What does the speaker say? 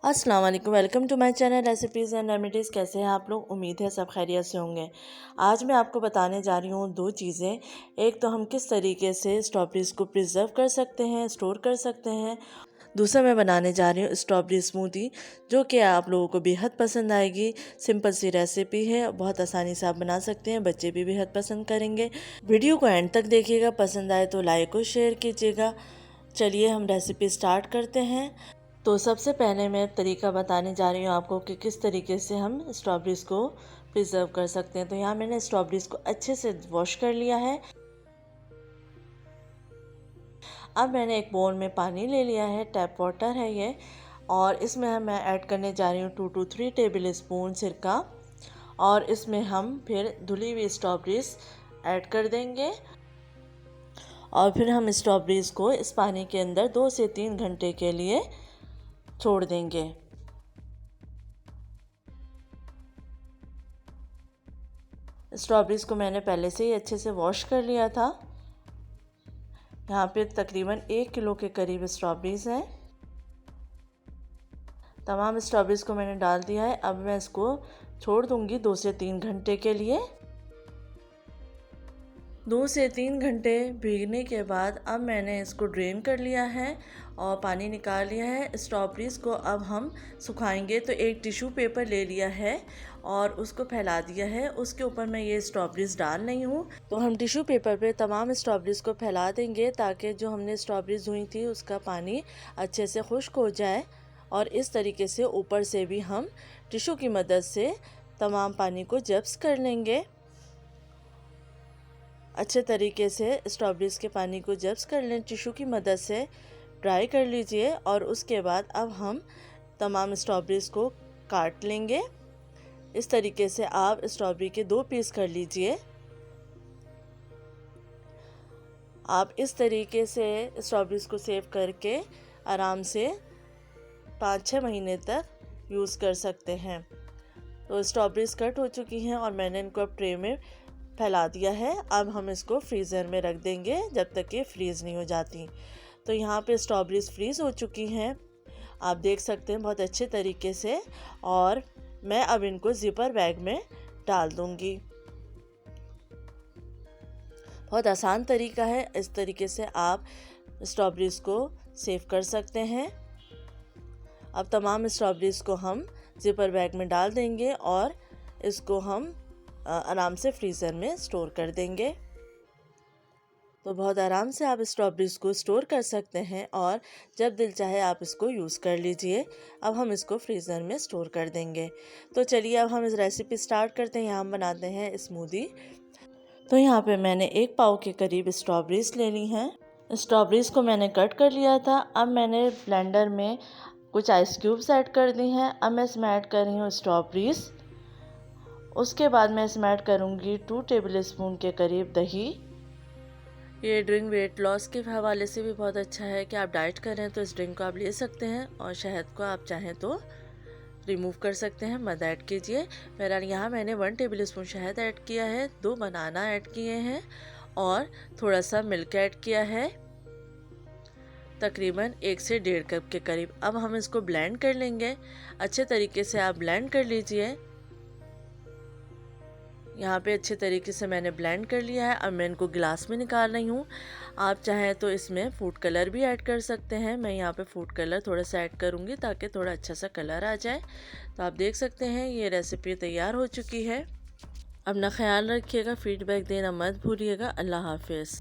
अस्सलाम वालेकुम, welcome to my channel recipes and remedies. कैसे हैं आप लोग? उम्मीद है सब खैरियत से होंगे। आज मैं आपको बताने जा रही हूँ दो चीज़ें। एक तो हम किस तरीके से स्ट्रॉबेरीज़ को प्रिजर्व कर सकते हैं, स्टोर कर सकते हैं। दूसरा मैं बनाने जा रही हूँ स्ट्रॉबेरी स्मूदी, जो कि आप लोगों को बेहद पसंद आएगी। सिंपल सी रेसिपी है, बहुत आसानी से आप बना सकते हैं, बच्चे भी बेहद पसंद करेंगे। वीडियो को एंड तक देखिएगा, पसंद आए तो लाइक और शेयर कीजिएगा। चलिए हम रेसिपी स्टार्ट करते हैं। तो सबसे पहले मैं तरीका बताने जा रही हूँ आपको कि किस तरीके से हम स्ट्रॉबेरीज़ को प्रिजर्व कर सकते हैं। तो यहाँ मैंने स्ट्रॉबेरीज़ को अच्छे से वॉश कर लिया है। अब मैंने एक बाउल में पानी ले लिया है, टैप वाटर है ये, और इसमें मैं ऐड करने जा रही हूँ 2 to 3 टेबल स्पून सिरका, और इसमें हम फिर धुली हुई स्ट्रॉबेरीज़ ऐड कर देंगे। और फिर हम स्ट्रॉबेरीज़ को इस पानी के अंदर 2 से 3 घंटे के लिए छोड़ देंगे। स्ट्रॉबेरीज़ को मैंने पहले से ही अच्छे से वॉश कर लिया था। यहाँ पे तकरीबन 1 किलो के करीब स्ट्रॉबेरीज़ हैं। तमाम स्ट्रॉबेरीज़ को मैंने डाल दिया है। अब मैं इसको छोड़ दूँगी 2 से 3 घंटे के लिए। 2 से 3 घंटे भीगने के बाद अब मैंने इसको ड्रेन कर लिया है और पानी निकाल लिया है। स्ट्रॉबेरीज़ को अब हम सुखाएंगे। तो एक टिश्यू पेपर ले लिया है और उसको फैला दिया है। उसके ऊपर मैं ये स्ट्रॉबेरीज़ डाल रही हूँ। तो हम टिश्यू पेपर पे तमाम स्ट्रॉबेरीज़ को फैला देंगे ताकि जो हमने स्ट्रॉबेरीज़ धुई थी उसका पानी अच्छे से खुश्क हो जाए। और इस तरीके से ऊपर से भी हम टिश्यू की मदद से तमाम पानी को जब्स कर लेंगे। अच्छे तरीके से स्ट्रॉबेरीज़ के पानी को जब्स कर लें, टिश्यू की मदद से ड्राई कर लीजिए। और उसके बाद अब हम तमाम स्ट्रॉबेरीज़ को काट लेंगे। इस तरीके से आप स्ट्रॉबेरी के 2 पीस कर लीजिए। आप इस तरीके से स्ट्रॉबेरीज़ को सेव करके आराम से 5-6 महीने तक यूज़ कर सकते हैं। तो स्ट्रॉबेरीज़ कट हो चुकी हैं और मैंने इनको अब ट्रे में फैला दिया है। अब हम इसको फ्रीज़र में रख देंगे जब तक ये फ्रीज़ नहीं हो जाती। तो यहाँ पे स्ट्रॉबेरीज़ फ्रीज़ हो चुकी हैं, आप देख सकते हैं बहुत अच्छे तरीके से। और मैं अब इनको ज़िपर बैग में डाल दूँगी। बहुत आसान तरीका है, इस तरीके से आप स्ट्रॉबेरीज़ को सेव कर सकते हैं। अब तमाम स्ट्रॉबेरीज़ को हम ज़िपर बैग में डाल देंगे और इसको हम आराम से फ्रीज़र में स्टोर कर देंगे। तो बहुत आराम से आप स्ट्रॉबेरीज़ को स्टोर कर सकते हैं और जब दिल चाहे आप इसको यूज़ कर लीजिए। अब हम इसको फ्रीज़र में स्टोर कर देंगे। तो चलिए अब हम इस रेसिपी स्टार्ट करते हैं। यहाँ हम बनाते हैं स्मूदी। तो यहाँ पे मैंने 1 पाव के करीब स्ट्रॉबेरीज़ ले ली हैं। स्ट्रॉबेरीज़ को मैंने कट कर लिया था। अब मैंने ब्लेंडर में कुछ आइस क्यूब्स ऐड कर दी हैं। अब मैं इसमें ऐड कर रही हूँ स्ट्रॉबेरीज़। उसके बाद मैं इसमें ऐड करूँगी 2 टेबल स्पून के करीब दही। ये ड्रिंक वेट लॉस के हवाले से भी बहुत अच्छा है कि आप डाइट कर रहे हैं तो इस ड्रिंक को आप ले सकते हैं। और शहद को आप चाहें तो रिमूव कर सकते हैं, मत ऐड कीजिए। मेरा यहाँ मैंने 1 टेबल स्पून शहद ऐड किया है, 2 बनाना ऐड किए हैं और थोड़ा सा मिल्क ऐड किया है, तकरीबन 1 से 1.5 कप के करीब। अब हम इसको ब्लेंड कर लेंगे। अच्छे तरीके से आप ब्लेंड कर लीजिए। यहाँ पे अच्छे तरीके से मैंने ब्लेंड कर लिया है। अब मैं इनको गिलास में निकाल रही हूँ। आप चाहें तो इसमें फूड कलर भी ऐड कर सकते हैं। मैं यहाँ पे फूड कलर थोड़ा सा ऐड करूँगी ताकि थोड़ा अच्छा सा कलर आ जाए। तो आप देख सकते हैं ये रेसिपी तैयार हो चुकी है। अपना ख्याल रखिएगा, फीडबैक देना मत भूलिएगा। अल्लाह हाफिज़।